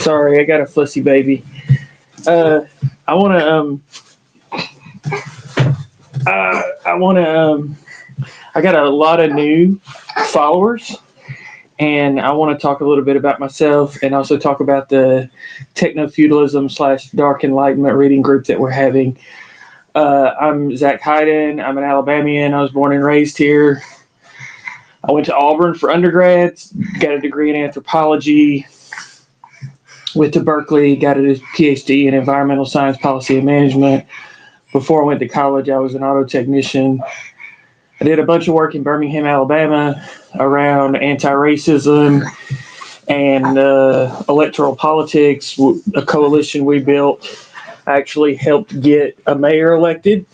Sorry, I got a fussy baby. I want to I got a lot of new followers, and I want to talk a little bit about myself and also talk about the Technofeudalism / Dark Enlightenment reading group that we're having. I'm Zach Hayden. I'm an Alabamian. I was born and raised here. I went to Auburn for undergrad, got a degree in anthropology, went to Berkeley, got a PhD in environmental science, policy, and management. Before I went to college, I was an auto technician. I did a bunch of work in Birmingham, Alabama around anti-racism and electoral politics, a coalition we built. I actually helped get a mayor elected.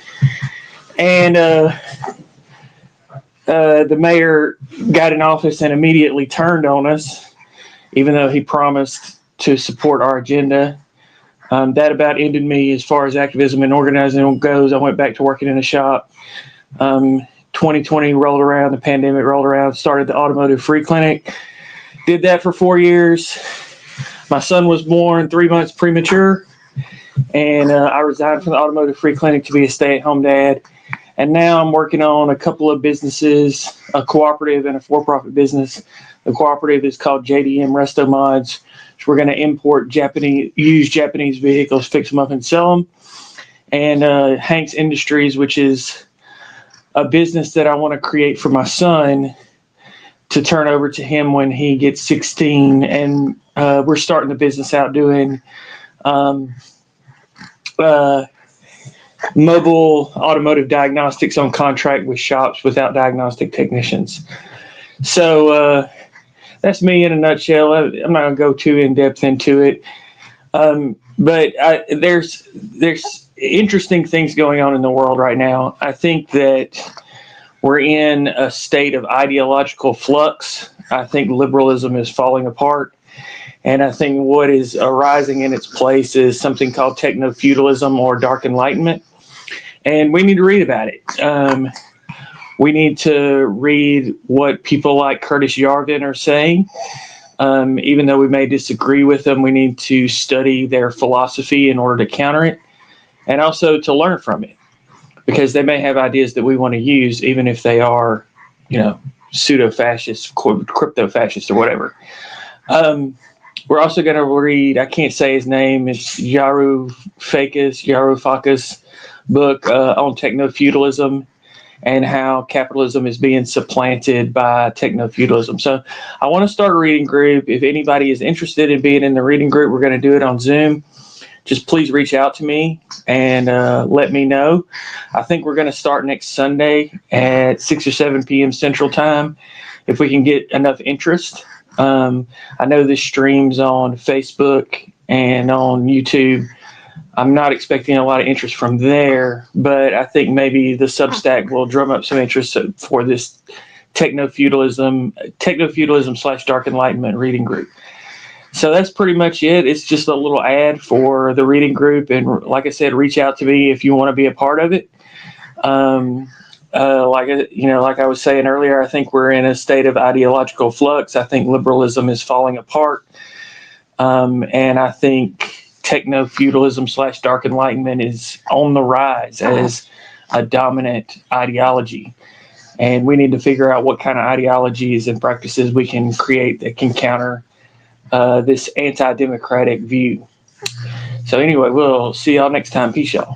And the mayor got in office and immediately turned on us, even though he promised to support our agenda. That about ended me as far as activism and organizing goes. I went back to working in a shop. 2020 rolled around, the pandemic rolled around, started the Automotive Free Clinic. Did that for 4 years. My son was born 3 months premature, and I resigned from the Automotive Free Clinic to be a stay-at-home dad. And now I'm working on a couple of businesses, a cooperative and a for-profit business. The cooperative is called JDM Resto Mods. So we're going to import used Japanese vehicles, fix them up and sell them. And Hank's Industries, which is a business that I want to create for my son to turn over to him when he gets 16. And we're starting the business out doing mobile automotive diagnostics on contract with shops without diagnostic technicians. So that's me in a nutshell. I'm not going to go too in depth into it, but there's interesting things going on in the world right now. I think that we're in a state of ideological flux. I think liberalism is falling apart. And I think what is arising in its place is something called Technofeudalism or Dark Enlightenment. And we need to read about it. We need to read what people like Curtis Yarvin are saying. Even though we may disagree with them, we need to study their philosophy in order to counter it and also to learn from it, because they may have ideas that we want to use, even if they are, pseudo-fascist, crypto-fascist or whatever. We're also going to read, I can't say his name, it's Varoufakis' book on techno-feudalism and how capitalism is being supplanted by techno-feudalism. So I want to start a reading group. If anybody is interested in being in the reading group, we're going to do it on Zoom. Just please reach out to me and let me know. I think we're going to start next Sunday at 6 or 7 p.m. Central Time if we can get enough interest. I know this streams on Facebook and on YouTube. I'm not expecting a lot of interest from there, but I think maybe the Substack will drum up some interest for this Technofeudalism / Dark Enlightenment reading group. So that's pretty much it. It's just a little ad for the reading group. And like I said, reach out to me if you want to be a part of it. Like I was saying earlier, I think we're in a state of ideological flux. I think liberalism is falling apart. And I think Techno-feudalism / Dark Enlightenment is on the rise as a dominant ideology. And we need to figure out what kind of ideologies and practices we can create that can counter this anti-democratic view. So anyway, we'll see y'all next time. Peace, y'all.